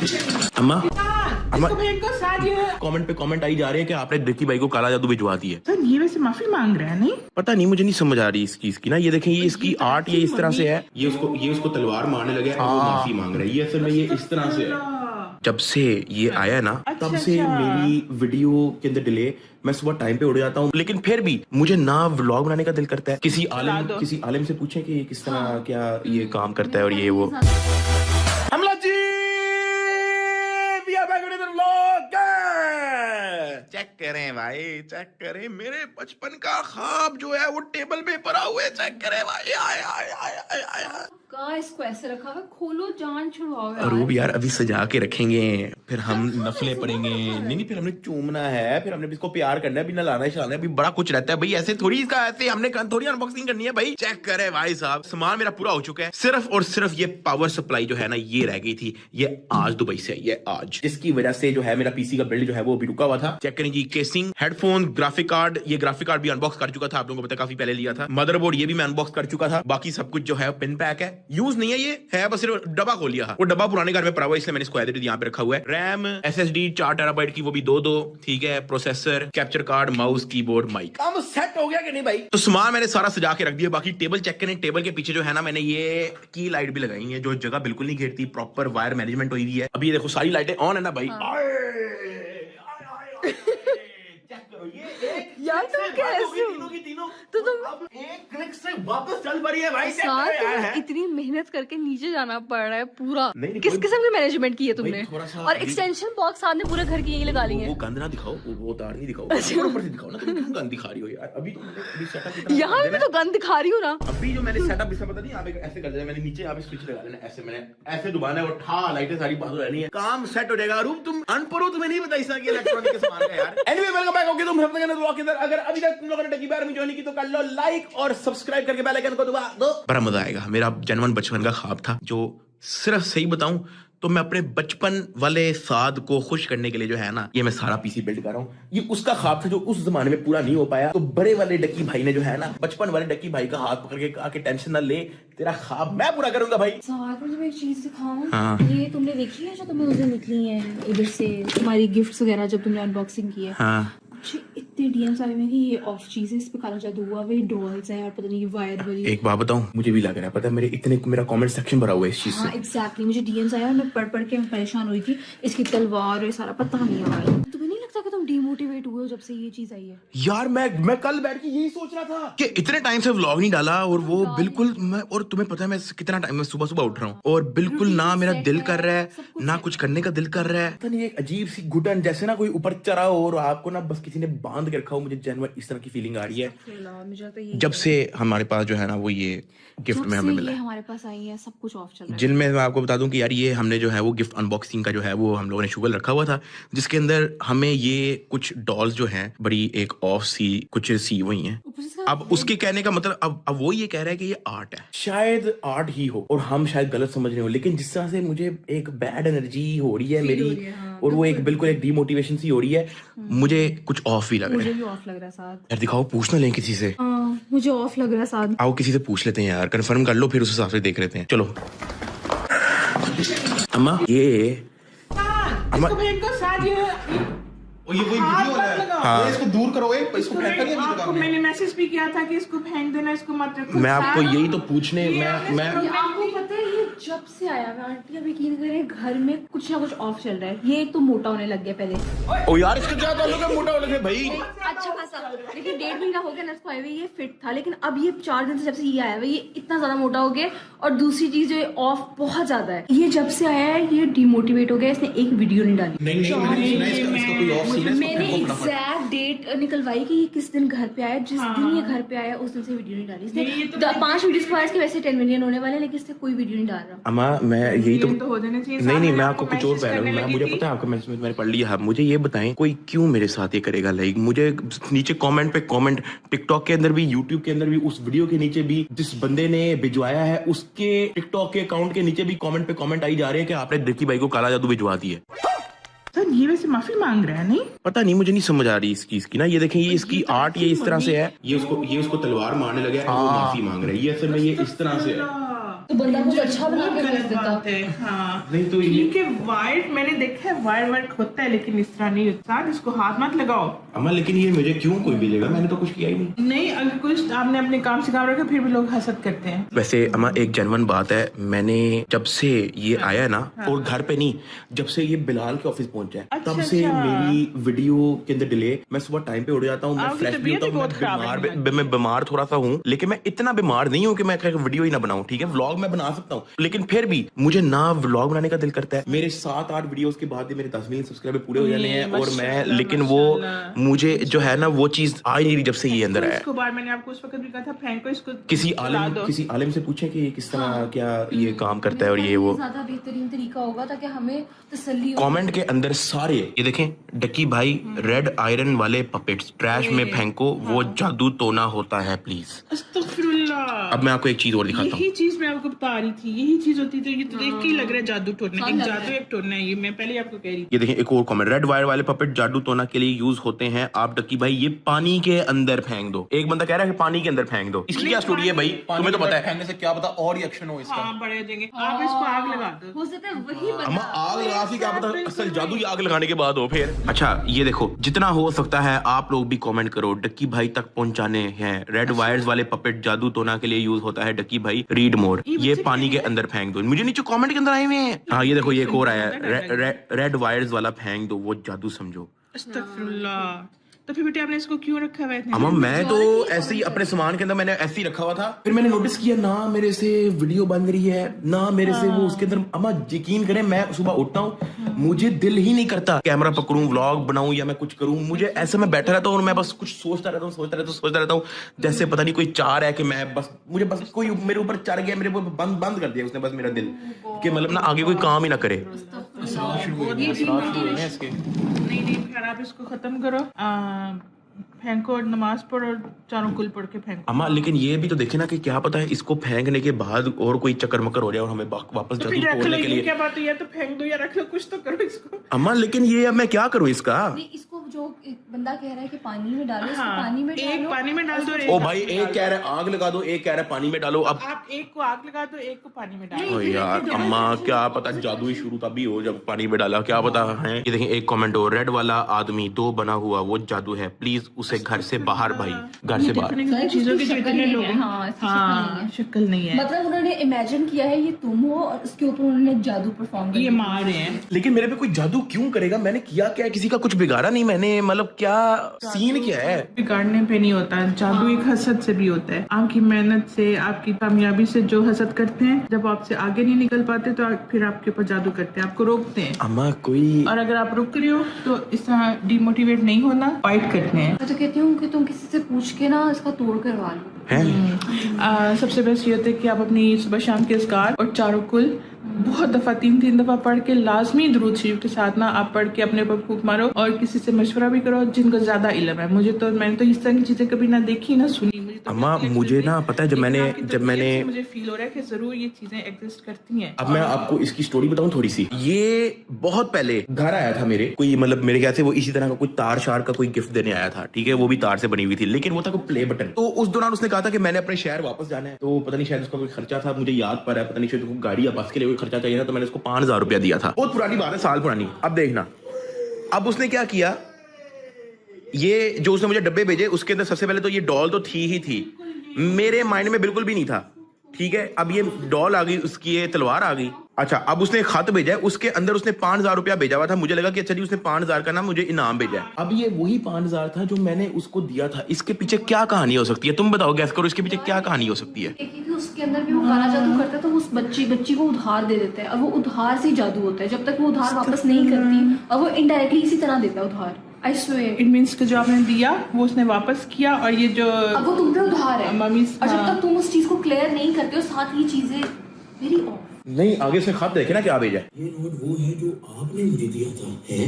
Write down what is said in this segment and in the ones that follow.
अम्मा कमेंट पे कमेंट आई जा रहे हैं कि आपने डिक्की भाई को काला जादू भिजवा दी है। सर ये वैसे माफी मांग रहा है नहीं? पता नहीं, मुझे नहीं समझ आ रही इस चीज की ना। ये देखें, ये इसकी आर्ट ये इस तरह से है, ये उसको तलवार मारने लगे और वो माफी मांग रहा है। ये असल में ये इस तरह से है। जब से ये आया ना तब से मेरी वीडियो के अंदर डिले, मैं सुबह टाइम पे उड़ जाता हूँ, लेकिन फिर भी मुझे ना व्लॉग बनाने का दिल करता है। किसी आलिम से पूछें कि ये किस तरह क्या ये काम करता है और ये वो। हमला जी, चेक करें भाई, चेक करें मेरे बचपन का ख्वाब जो है वो टेबल पे पड़ा हुआ है। चेक करें भाई, आया इसको ऐसे रखा हुआ, खोलो जान छुड़वाओ अरूब यार, अभी सजा के रखेंगे, फिर हम नफले पड़ेंगे। नहीं, फिर हमने चूमना है, फिर हमने इसको प्यार करना है, बिना लाना शाना, अभी बड़ा कुछ रहता है भाई। ऐसे थोड़ी इसका ऐसे हमने थोड़ी अनबॉक्सिंग करनी है भाई। चेक करे भाई साहब, सामान मेरा पूरा हो चुका है। सिर्फ और सिर्फ ये पावर सप्लाई जो है ना, ये रह गई थी। ये आज दुबई से आई है, आज, जिसकी वजह से जो है मेरा पीसी का बिल्ड जो है वो भी रुका हुआ था। चेक करें जी, केसिंग, हेडफोन, ग्राफिक कार्ड। ये ग्राफिक कार्ड भी अनबॉक्स कर चुका था, आप लोगों को पता, काफी पहले लिया था। मदरबोर्ड ये भी मैं अनबॉक्स कर चुका था। बाकी सब कुछ जो है पिन पैक है, यूज नहीं है, ये है बस सिर्फ डब्बा खोल लिया। वो डब्बा पुराने घर में पड़ा हुआ है, इसलिए मैंने इसको एज इट इज यहाँ पे रखा हुआ है। रैम, एसएसडी 4 टेराबाइट की, वो भी दो, ठीक है। Processor, capture card, mouse, keyboard, mic. काम सेट हो गया कि नहीं भाई? तो सामान मैंने सारा सजा के रख दिया। बाकी टेबल चेक करें, टेबल के पीछे जो है ना, मैंने ये की लाइट भी लगाई है, जो जगह बिल्कुल नहीं घेरती, प्रॉपर वायर मैनेजमेंट हुई है। अभी ये देखो सारी लाइटें ऑन है ना भाई। यार तुम कैसे तीनों तो तुम अब एक क्लिक से वापस चल पड़ी है भाई। साथ इतनी मेहनत करके नीचे जाना पड़ रहा है पूरा। नहीं, किस किस्म की मैनेजमेंट की है तुमने? और अभी एक्सटेंशन बॉक्स सामने पूरे घर की यही लगा ली है। वो गंद ना दिखाओ, वो तार नहीं दिखाओ, ऊपर से दिखाओ ना। तुम क्यों गंद दिखा रही हो यार? अभी तो मैंने सेटअप यहाँ भी तो गंद दिखा रही हूँ ना। अभी जो मैंने सेटअप इसका पता नहीं, आप ऐसे कर देना, मैंने नीचे यहाँ पे स्विच लगा लेना, ऐसे मैंने ऐसे दबाना है और ठा लाइटें सारी बात रहनी है, काम सेट हो जाएगा। रूप तुम अनपढ़ हो, तुम्हें नहीं पता इसका इलेक्ट्रॉनिक के सामान का यार। Anyway, welcome back. ओके, तुम सबने ब्लॉग के अंदर अगर अभी तक तुम लोगों ने टकी बार में ज्वाइन नहीं की तो कर लो लाइक और सब्सक्राइब करके बेल आइकन को दबा दो। बड़ा मजा आएगा। मेरा जनवन बचपन का ख्वाब था, जो सिर्फ सही बताऊं तो मैं अपने बचपन वाले साद को खुश करने के लिए जो है ना, ये मैं सारा पीसी बिल्ड कर रहा हूँ। ये उसका ख्वाब था जो उस जमाने में पूरा नहीं हो पाया। तो बड़े वाले डकी भाई ने जो है ना, बचपन वाले डकी भाई का हाथ पकड़ के आके टेंशन ना ले, तेरा ख्वाब मैं पूरा करूंगा भाई। साथ में एक चीज दिखाऊं। हाँ। ये तुमने देखी है जो तुम्हें उस दिन निकली है इधर से, तुम्हारी गिफ्ट्स वगैरह जब तुमने अनबॉक्सिंग की है। हाँ। मुझे इतने डीएम्स आए हैं कि ये ऑफ चीजें, इस पे काला जादू हुआ, वे डॉल्स है यार, पता नहीं ये वायर वाली। एक बात बताऊं, मुझे भी लग रहा है, पता है मेरा कमेंट सेक्शन भरा हुआ है इस चीज से। हाँ एग्जैक्टली, मुझे डीएम्स आया, मैं पढ़ के परेशान हुई थी। इसकी तलवार ये सारा पता नहीं है। तुम्हें नहीं लगता कि तुम डिमोटिवेट हुए हो जब से ये चीज आई है? यार मैं कल बैठ के यही सोच रहा था कि इतने टाइम से व्लॉग नहीं डाला, और वो बिल्कुल मैं, और तुम्हें पता है मैं कितना टाइम में सुबह उठ रहा हूँ और बिल्कुल ना मेरा दिल कर रहा है, ना कुछ करने का दिल कर रहा है। पता नहीं, एक अजीब सी घुटन, जैसे ना कोई ऊपर चढ़ा हो और आपको ना बस किसी ने बांध के रखा हो। मुझे जनवर इस तरह की फीलिंग आ रही है जब से हमारे पास जो है ना वो ये गिफ्ट में हमें मिला है। हमारे पास आई है, सब कुछ ऑफ चल रहा है। जिनमें मैं आपको बता दूं कि यार ये हमने जो है वो गिफ्ट अनबॉक्सिंग का जो है वो हम लोगों ने शुगर रखा हुआ था, जिसके अंदर हमें ये कुछ डॉल्स जो हैं बड़ी एक ऑफ सी कुछ सी हुई हैं। अब उसके कहने का मतलब अब वो ये कह रहा है कि ये आर्ट है, शायद आर्ट ही हो और हम शायद गलत समझ रहे हो, लेकिन जिस तरह से मुझे एक बैड एनर्जी हो रही है मेरी, और वो एक बिल्कुल एक डिमोटिवेशन सी हो रही है, मुझे कुछ ऑफ ही लग रहा है। मुझे भी ऑफ लग रहा है साथ। यार दिखाओ, पूछना लें किसी से। मुझे ऑफ लग रहा है साथ। आओ किसी से पूछ लेते हैं यार, कंफर्म कर लो, फिर उस हिसाब से देख लेते हैं। चलो अम्मा, ये अम्मा ये कोई वीडियो है। हाँ। इसको दूर करो, इसको फेंक कर दिया। आपको मैंने मैसेज भी किया था कि इसको फेंक देना, इसको मत रखो। मैं आपको यही तो पूछने मैं आपको पता है ये जब से आया, मैं आंटी अब यकीन करें घर में कुछ ना कुछ ऑफ चल रहा है। ये एक तो मोटा होने लग गया पहले। ओ यार, इसका क्या ताल्लुक है मोटा होने से भाई? अच्छा खासा, लेकिन 1.5 महीना हो गया ना इसको आए हुए, ये फिट था, लेकिन अब ये 4 दिन से जब से ये आया हुआ ये इतना ज्यादा मोटा हो गया। और दूसरी चीज जो ऑफ बहुत ज्यादा है, ये जब से आया है ये डिमोटिवेट हो गया, इसने एक वीडियो नहीं डाली। मैंने एग्जैक्ट डेट निकलवाई कि ये किस दिन घर पे आया, जिस दिन ये घर पे आया उस दिन से वीडियो नहीं डाली इसने। 5 वीडियोस के बाद इसके वैसे 10 मिलियन होने वाले, लेकिन इसने कोई वीडियो नहीं डाल रहा। अम्मा मैं यही तो हो जाना चाहिए। नहीं, मैं आपको कुछ और कह रहा हूँ। मुझे पता है आपका मैसेज मैंने पढ़ लिया है। मुझे ये बताएं, कोई क्यों मेरे साथ ये करेगा? लाइक मुझे नीचे कमेंट पे कमेंट, टिकटॉक के अंदर भी, यूट्यूब के अंदर भी, उस वीडियो के नीचे भी, जिस बंदे ने भिजवाया है उसके टिकटॉक के अकाउंट के नीचे भी कमेंट पे कमेंट आई जा रहे हैं कि आपने डिक्की भाई को काला जादू भिजवा दी है। सर ये वैसे माफी मांग रहा है नहीं? पता नहीं, मुझे नहीं समझ आ रही इस चीज की ना। ये देखें, ये इसकी आर्ट ये इस तरह से है, ये उसको तलवार मारने लगे और वो माफी मांग रहा है। ये असल में ये इस तरह से है। तो बंदा कुछ अच्छा बना के गलत भेज देता। बात है। हाँ नहीं तो ये ठीक है, वायर मैंने देखा है, वायर वर्क होता है, लेकिन इस तरह नहीं होता। इसको हाथ मत लगाओ। अम्मा लेकिन ये मुझे क्यों कोई भेजेगा, मैंने तो कुछ किया ही नहीं। नहीं, अगर कुछ आपने अपने काम से काम रखा फिर भी लोग हसद करते हैं। वैसे अम्मा एक जेन्युइन बात है, मैंने जब से ये आया ना, और घर पे नहीं, जब से ये बिलाल के ऑफिस पहुंचा है, अच्छा, तब से अच्छा। मेरी वीडियो के अंदर डिले। मैं सुबह टाइम पे उठ जाता हूँ, मैं आपकी फ्रेश भी तबीयत होता ही हूँ, बहुत खराब है। मैं बीमार थोड़ा सा हूँ, लेकिन मैं इतना बीमार नहीं हूँ कि मैं वीडियो ही ना बनाऊं। ठीक है, व्लॉग मैं बना सकता हूँ, लेकिन फिर भी मुझे ना व्लॉग बनाने का दिल करता है। मेरे 7-8 वीडियोस के बाद ही मेरे 10 मिलियन सब्सक्राइबर पूरे हो जाने हैं, और मैं, माशाल्लाह, लेकिन वो माशाल्लाह। मुझे जो है ना वो चीज आ ही नहीं रही जब से ये अंदर आया है। इसको बार मैंने आपको उस वक्त भी कहा था, फेंको इसको, किसी जला दो। आलिम से पूछे कि ये किस तरह क्या ये काम करता है और ये वो। ज्यादा बेहतरीन तरीका होगा ताकि हमें तसल्ली हो। कमेंट के अंदर सारे ये देखें, डक्की भाई रेड आयरन वाले पपेट्स ट्रैश में फेंको, वो जादू टोना होता है प्लीज। अस्तगफिरुल्लाह। अब मैं आपको एक चीज और दिखाता हूँ। यही चीज मैं आपको बता रही थी, यही चीज होती थी। ये तो देख के ही लग रहा है जादू टोना, एक जादू एक टोना है। ये मैं पहले ही आपको कह रही थी। ये देखें एक और कमेंट, रेड वायर वाले पपेट जादू टोना के लिए यूज होते हैं। आप डक्की भाई ये पानी के अंदर फेंक दो। एक बंदा कह रहा है कि पानी के अंदर फेंक दो, इसकी क्या स्टोरी है भाई, तुम्हें तो पता है। फेंकने से क्या पता और रिएक्शन हो इसका। हाँ, बढ़िया देंगे। आप इसको आग लगा दो। हो सकता है वही बंदा। अम्मा आग लगा सी, क्या पता असल जादू ही आग लगाने के बाद हो फिर। अच्छा ये देखो, जितना हो सकता है आप लोग भी कमेंट करो, डक्की भाई तक पहुंचाने हैं। रेड वायर्स वाले पपेट जादू टोना के लिए यूज होता है, डक्की भाई रीड मोर, ये पानी के अंदर फेंक दो। मुझे नीचे कमेंट के अंदर आए हुए हैं। हाँ ये देखो, ये एक और आया है, रेड वायर्स वाला फेंक दो, वो जादू समझो। अस्तगफिरुल्लाह। तो फिर बेटे आपने इसको क्यों रखा हुआ है इतने अम्मा दिन? मैं तो ऐसे ही अपने सामान के अंदर मैंने ऐसे ही रखा हुआ था, फिर मैंने नोटिस किया ना मेरे से वीडियो बन रही है, ना मेरे से वो उसके अंदर। अम्मा यकीन करें, मैं सुबह उठता हूँ, मुझे दिल ही नहीं करता कैमरा पकड़ूं, व्लॉग बनाऊं या मैं कुछ करूं। मुझे ऐसे में बैठा रहता हूं और मैं बस कुछ सोचता रहता हूँ जैसे पता नहीं कोई चार है कि मैं बस, मुझे बस कोई मेरे ऊपर चढ़ गया, मेरे ऊपर बंद कर दिया उसने बस मेरा दिल, कि मतलब ना आगे कोई काम ही ना करे। नहीं, फिर आप इसको खत्म करो, फेंको और नमाज पढ़ो और चारों कुल पढ़ के फेंको। अम्मा लेकिन ये भी तो देखे ना कि क्या पता है इसको फेंकने के बाद और कोई चक्कर मक्कर हो जाए और हमें वापस तो जादू फिर रख लो, तोड़ने के ये लिए। क्या बात है, या तो फेंक दो या रख लो, कुछ तो करो इसको। अम्मा लेकिन ये अब मैं क्या करूं इसका। नहीं, इसको जो एक बंदा कह रहा है कि पानी में डालो, इसको हाँ, पानी में एक डालो। पानी में डाल दो और ओ एक भाई, एक कह रहा है आग लगा दो, एक कह रहा है पानी में डालो। अब आप एक को आग लगा दो, एक को पानी में डालो। ओ यार अम्मा, क्या पता जादू ही शुरू तभी हो जब पानी में डाला, क्या पता है। ये देखें एक कमेंट हो, रेड वाला आदमी 2 बना हुआ वो जादू है, प्लीज उसे घर से बाहर भाई, घर से बाहर। चीजों की जो शक्ल इतने नहीं लोग है, हाँ, इसकी शक्ल नहीं है। शक्ल नहीं है, मतलब उन्होंने इमेजिन किया है ये तुम हो और उसके ऊपर उन्होंने जादू परफॉर्म ये किया। मार रहे हैं। लेकिन मेरे पे कोई जादू क्यों करेगा, मैंने किया क्या है, किसी का कुछ बिगाड़ा नहीं मैंने, मतलब क्या सीन क्या है। बिगाड़ने पे नहीं होता, जादू एक हसद से भी होता है। आपकी मेहनत से, आपकी कामयाबी से जो हसद करते हैं, जब आपसे आगे नहीं निकल पाते तो फिर आपके ऊपर जादू करते हैं, आपको रोकते हैं। अम्मा कोई और अगर आप रुक रही हो तो इस तरह डिमोटिवेट नहीं होना, फाइट करते हैं। मैं तो कहती हूँ कि तुम किसी से पूछ के ना इसका तोड़ करवा लो। है। सबसे बेस्ट ये होता है कि आप अपनी सुबह शाम के अज़कार और चारों कुल बहुत दफा 3 दफा पढ़ के लाजमी दुरूद शरीफ के साथ ना आप पढ़ के अपने ऊपर फूंक मारो, और किसी से मशवरा भी करो जिनको ज्यादा इल्म है। मैंने तो इस तरह की चीजें कभी ना देखी ना सुनी। मुझे तो अम्मा मुझे ना पता है, जब मैंने मुझे फील हो रहा है कि जरूर ये चीजें एग्जिस्ट करती हैं। अब मैं आपको इसकी स्टोरी बताऊं थोड़ी सी। ये बहुत पहले घर आया था मेरे कोई, मतलब मेरे ख्याल से वो इसी तरह का कोई तार शार का कोई गिफ्ट देने आया था, ठीक है, वो भी तार से बनी हुई थी, लेकिन वो था कोई प्ले बटन। तो उस दौरान उसने कहा था कि मैंने अपने शहर वापस जाना है, तो पता नहीं शायद उसका कोई खर्चा था, मुझे याद पड़ रहा है, पता नहीं शायद उसको गाड़ी या बस के लिए कोई खर्चा चाहिए था, तो मैंने उसको 5000 रुपया दिया था। बहुत पुरानी बात है, साल पुरानी। अब देखना, अब उसने क्या किया, ये जो उसने मुझे डब्बे भेजे उसके अंदर सबसे पहले तो ये डॉल तो थी ही थी, मेरे माइंड में बिल्कुल भी नहीं था, ठीक है। अब ये डॉल आ गई, उसकी ये तलवार आ गई। अच्छा, अब उसने खत भेजा है, उसके अंदर उसने 5000 रुपया भेजा हुआ था, मुझे लगा कि अच्छा जी उसने 5000 का ना मुझे इनाम भेजा है। अब ये वही 5000 था जो मैंने उसको दिया था। इसके पीछे क्या कहानी हो सकती है, तुम बताओ, गैस करो, इसके पीछे क्या कहानी हो सकती है। क्योंकि उसके अंदर भी वो काला जादू करता है, तो उस बच्ची को उधार दे देता है, और वो उधार से ही जादू होता है। जब तक वो उधार वापस नहीं करती, और वो इनडायरेक्टली इसी तरह देता है उधार। आई स्वेयर, इट मीन्स कि जो आपने दिया वो उसने वापस किया, और ये जो अब वो तुम पे उधार है, मम्मी, और जब तक तुम उस चीज को क्लियर नहीं करते हो, साथ ही चीजें वेरी ऑफ। नहीं, आगे से खत देखे ना क्या भेजा है। ये नोट वो है जो आपने मुझे दिया था। है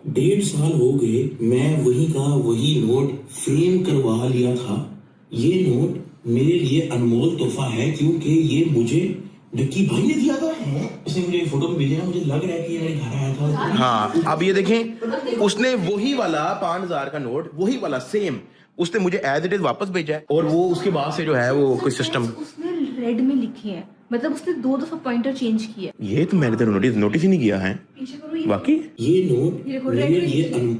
1.5 साल हो गए, मैं वही का वही नोट फ्रेम करवा लिया था। ये नोट मेरे लिए अनमोल तोहफा है, क्योंकि ये मुझे डक्की भाई ने दिया था। उसने मुझे फोटो में भेजा, मुझे लग रहा है कि ये मेरे घर आया था। हाँ, अब ये देखें, उसने वही वाला 5000 का नोट, वही वाला सेम उसने मुझे एज इट इज वापस भेजा है, और वो उसके बाद से जो है वो कोई सिस्टम। उसने रेड में लिखे हैं, मतलब उसने 2 दफा पॉइंटर चेंज किया है। ये तो मैंने तो नोटिस ही नहीं किया है पीछे करो ये वाकई। ये नोट देखो, मेरे रेड में लिए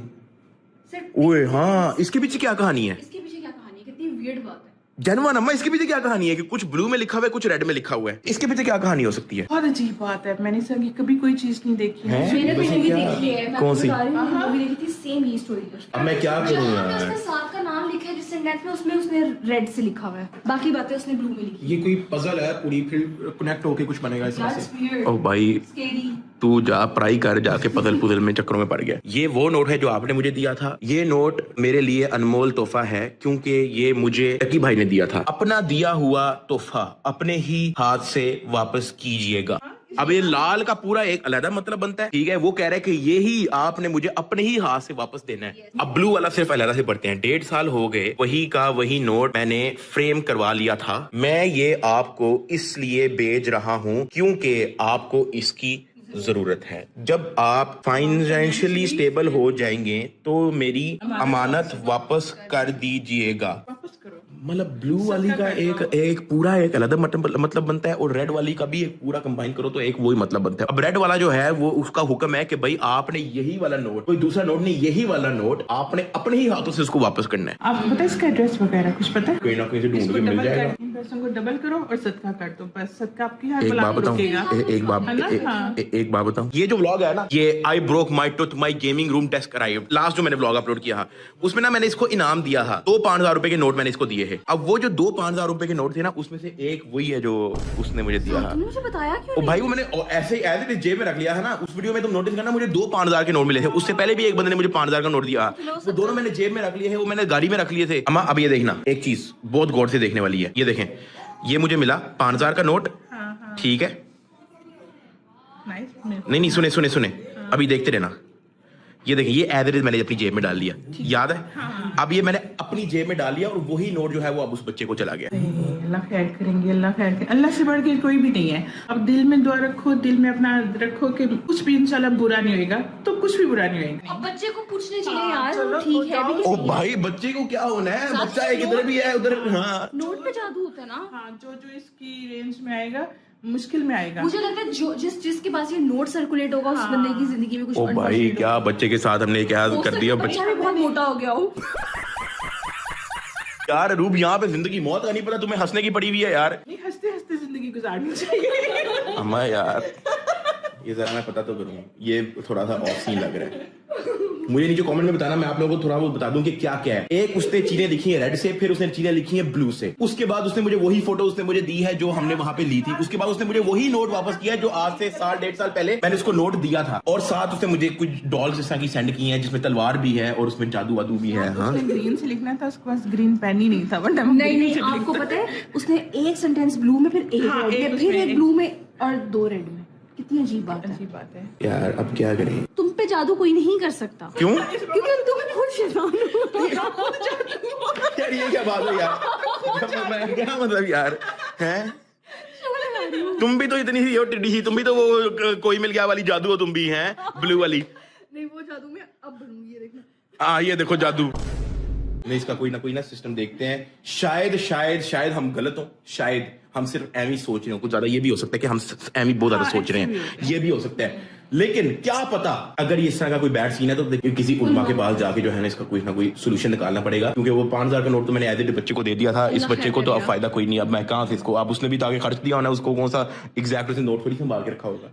सर, ओए हाँ, इसके पीछे क्या कहानी है? इसके पीछे क्या कहानी है? कितनी वियर्ड बात है। जनवन अम्मा, इसके पीछे क्या कहानी है कि कुछ ब्लू में लिखा हुआ है, कुछ रेड में लिखा हुआ है? इसके पीछे क्या कहानी हो सकती है? बहुत अजीब बात है, मैंने इसकी कभी कोई चीज नहीं देखी है। मैंने वैसे भी क्या? देखी है, मैं कौन सी? बता रही हूँ, मैंने मूवी देखी थी, सेम ही स्टोरी थी उसकी। अब मैं क्या करूं जहाँ पे यार? उसने साथ का नाम लिखा है जिस सेंटेंस में, उसमें उसने रेड से लिखा हुआ है, बाकी बातें उसने ब्लू में लिखी। ये कोई पजल है पूरी, फिर कनेक्ट होके कुछ बनेगा इसमें That's से। weird. ओ भाई, Scary. तू जा पढ़ाई कर, जाके पजल पुजल में चक्करों में पड़ गया। ये वो नोट है जो आपने मुझे दिया था। ये नोट मेरे लिए अनमोल तोहफा है, क्योंकि ये मुझे टकी भाई ने दिया था। अपना दिया हुआ तोहफा अपने ही हाथ से वापस कीजिएगा। अब ये लाल का पूरा एक अलग मतलब बनता है, ठीक है? वो कह रहा है कि ये ही आपने मुझे अपने ही हाथ से वापस देना है। अब ब्लू वाला सिर्फ अलग से पढ़ते हैं। 1.5 साल हो गए, वही का वही नोट मैंने फ्रेम करवा लिया था। मैं ये आपको इसलिए भेज रहा हूं क्योंकि आपको इसकी जरूरत है। जब आप फाइनेंशियली स्टेबल हो जाएंगे तो मेरी अमानत वापस कर दीजिएगा। वापस करो। मतलब ब्लू वाली का एक पूरा एक अलग मतलब बनता है, और रेड वाली का भी एक पूरा कंबाइन करो तो एक वही मतलब बनता है। अब रेड वाला जो है वो उसका हुक्म है कि भाई आपने यही वाला नोट, कोई दूसरा नोट नहीं, यही वाला नोट आपने अपने ही हाथों से उसको वापस करना है। आप पता है इसका एड्रेस वगैरह कुछ पता है? कहीं ना कहीं से ढूंढ इसको के मिल डबल जाएगा। कर, इन पैसों को डबल करो और सदका कर दो, बस सदका आपकी हर एक बला बात को बताऊं, रोकेगा। एक बात, है ना? हाँ। एक बात बताऊं, ये जो व्लॉग है ना, ये I broke my tooth my gaming room desk arrived, last जो मैंने व्लॉग अपलोड किया था, उसमें ना मैंने इसको इनाम दिया था। 2 5,000 रुपए के नोट मैंने इसको दिए हैं। अब वो जो 2 5,000 रुपए के नोट थे ना, उसमें से एक वही है जो उसने मुझे दिया था। तुमने मुझे बताया क्यों ओ नहीं? भाई, वो मैंने ऐसे एज इट इज जेब में रख लिया है ना। उस वीडियो में तुम नोटिस करना, मुझे 2 5,000 के नोट मिले थे। उससे पहले भी एक बंदे ने मुझे 5,000 का नोट दिया। वो दोनों मैंने जेब में रख लिए हैं, वो मैंने गाड़ी में रख लिए थे। अम्मा अब ये देखना, एक चीज बहुत गौर से देखने वाली है। ये देखें, ये मुझे मिला 5,000 का नोट, ठीक है? नाइस। नहीं, सुने अभी देखते रहना। ये देखिए, ये एज इट इज मैंने अपनी जेब में डाल लिया, याद है? अब ये मैंने अपनी जेब में डाल लिया और वही नोट जो है वो अब उस बच्चे को चला गया। अल्लाह खैर करेंगे, अल्लाह खैर करेंगे। अल्लाह से बढ़ के कोई भी नहीं है। अब दिल में दुआ रखो, दिल में अपना रखो कि कुछ भी इंशाल्लाह बुरा नहीं होएगा, तो कुछ भी बुरा नहीं होएगा। अब बच्चे को पूछने चाहिए यार, चलो, ठीक है भी ओ भाई, बच्चे को क्या होना है? बच्चा एक इधर भी है उधर। हाँ, नोट पे जादू होता है ना। हाँ, जो जो इसकी रेंज में आएगा, मुश्किल में आएगा। मुझे लगता है जो जिसके पास ये नोट सर्कुलेट होगा उस बंदे की जिंदगी में कुछ ओ भाई, unfortunate क्या बच्चे के साथ हमने क्या होगा। कर दिया? बच्चा भी बहुत मोटा हो गया हो। यार रूप, यहाँ पे जिंदगी मौत का नहीं पता, तुम्हें हंसने की पड़ी हुई है यार। नहीं, हंसते हंसते जिंदगी गुजारनी चाहिए। अम्मा यार, ये जरा मैं पता तो करूँ, ये थोड़ा सा ऑफ सीन लग रहा है। मुझे नीचे कमेंट में बताना, मैं आप लोगों को थोड़ा बहुत बता दूं कि क्या क्या है। एक उसने चीजें लिखी है रेड से, फिर उसने चीजें लिखी है ब्लू से। उसके बाद उसने मुझे वही फोटो उसने मुझे दी है जो हमने वहां पे ली थी। उसके बाद उसने मुझे वही नोट वापस किया है जो आज से 1.5 साल पहले मैंने उसको नोट दिया था। और साथ उसने मुझे कुछ डॉल्स इस तरह की सेंड की हैं जिसमें तलवार भी है और उसमें जादू वादू भी है। हाँ, उसने ग्रीन से लिखना था, उसके पास ग्रीन पेन ही नहीं था। नहीं, आपको पता है उसने एक सेंटेंस ब्लू में, फिर एक हाँ, रेड एक में, फिर उसमें एक एक। ब्लू में और 2 रेड में। कितनी अजीब बात है। अजीब बात है। यार अब क्या करें? तुम पे जादू कोई नहीं कर सकता। क्यों? क्योंकि तुम खुद शैतान हो। यार ये क्या बात है यार? क्या मतलब यार है? तुम भी तो इतनी सी हो टिड्डी सी, तुम भी तो वो कोई मिल गया वाली जादू हो तुम भी, हैं ब्लू वाली। नहीं, वो जादू में अब बनूंगी, ये देखना। हाँ, ये देखो जादू। नहीं, इसका कोई ना सिस्टम देखते हैं। शायद हम गलत हो, शायद हम सिर्फ एमी सोच रहे हो। कुछ ज्यादा ये भी हो सकता है कि हम एमी बहुत ज्यादा सोच रहे हैं, ये भी हो सकता है। लेकिन क्या पता, अगर ये इस तरह का कोई बैड सीन है तो देखिए किसी उलमा के पास जाके जो है ना इसका कोई ना कोई सोल्यूशन निकालना पड़ेगा। क्योंकि वो 5,000 का नोट तो मैंने एज इट बच्चे को दे दिया था। इस बच्चे को तो अब फायदा कोई नहीं। अब मैं कहाँ से इसको, अब उसने भी तो आगे खर्च दिया होना, उसको कौन सा एग्जैक्ट उसे नोट थोड़ी संभाल के रखा होगा।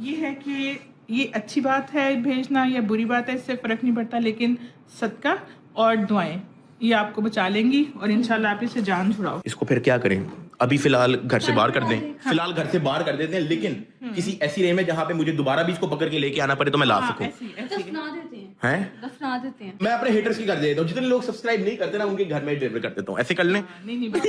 ये है कि ये अच्छी बात है भेजना या बुरी बात है, इससे फर्क नहीं पड़ता। लेकिन सदका और दुआएं ये आपको बचा लेंगी और इंशाल्लाह आप इसे जान छुड़ाओ। इसको फिर क्या करें? अभी फिलहाल घर से बाहर कर दें, फिलहाल घर से बाहर कर देते हैं। लेकिन किसी ऐसी रे में जहाँ पे मुझे दोबारा भी इसको पकड़ के लेके आना पड़े तो मैं ला सकूं। दफना देते हैं, हैं? दफना देते हैं। मैं अपने हेटर्स की कर देता हूँ, जितने लोग सब्सक्राइब नहीं करते ना उनके घर में डिलीवर कर देता हूँ। ऐसे कर लें? नहीं इसकी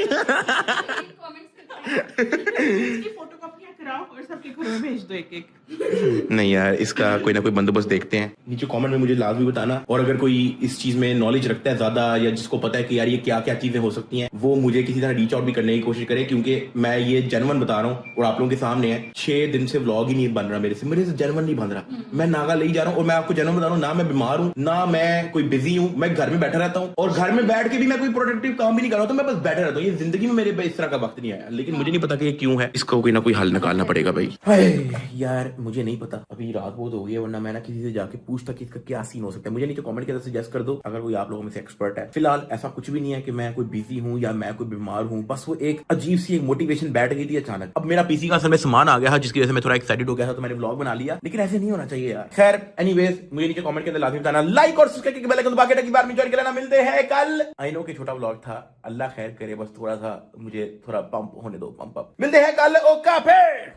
फोटोकॉपियां कराओ और सबके घरों में भेज दो एक एक। नहीं यार, इसका कोई ना कोई बंदोबस्त देखते हैं। नीचे कमेंट में मुझे लाजमी बताना, और अगर कोई इस चीज में नॉलेज रखता है ज्यादा, या जिसको पता है कि यार ये क्या क्या चीजें हो सकती हैं, वो मुझे किसी तरह रीच आउट भी करने की कोशिश करे, क्योंकि मैं ये जेन्युइन बता रहा हूँ और आप लोगों के सामने है। 6 दिन से व्लॉग ही नहीं बन रहा मेरे से जेन्युइन नहीं बन रहा। मैं नागा ले जा रहा हूँ, और मैं आपको जेन्युइन बता रहा हूँ, ना मैं बीमार हूँ, ना मैं कोई बिजी हूँ, मैं घर में बैठा रहता हूँ, और घर में बैठ के भी मैं कोई प्रोडक्टिव काम भी नहीं कर रहा हूँ, तो मैं बस बैठा रहता हूँ। ये जिंदगी में मेरे पे इस तरह का वक्त नहीं आया, लेकिन मुझे नहीं पता कि ये क्यों है। इसको कोई ना कोई हल निकालना पड़ेगा भाई। यार मुझे नहीं पता, अभी रात बहुत हो गई है, वरना मैं ना किसी से जाके पूछता कि इसका क्या सीन हो सकता है। मुझे नीचे कमेंट के अंदर सजेस्ट कर दो अगर कोई आप लोगों में से एक्सपर्ट है। फिलहाल ऐसा कुछ भी नहीं है कि मैं कोई बिजी हूँ या मैं कोई बीमार हूँ, बस वो एक अजीब सी एक मोटिवेशन बैठ गई थी अचानक। अब मेरा पीसी का असल में सामान आ गया है, जिसकी वजह से मैं थोड़ा एक्साइटेड हो गया था, तो मैंने व्लॉग बना लिया, लेकिन ऐसे नहीं होना चाहिए यार। खैर एनीवेज, मुझे नीचे कमेंट के अंदर लाजमी बताना, लाइक और सब्सक्राइब करके बेल आइकन दबा के टकी बार में ज्वाइन कर लेना। मिलते हैं कल। आई नो कि छोटा व्लॉग था, अल्लाह खैर करे, बस थोड़ा सा मुझे थोड़ा पंप होने दो, पंप अप। मिलते हैं कल। ओका फिर।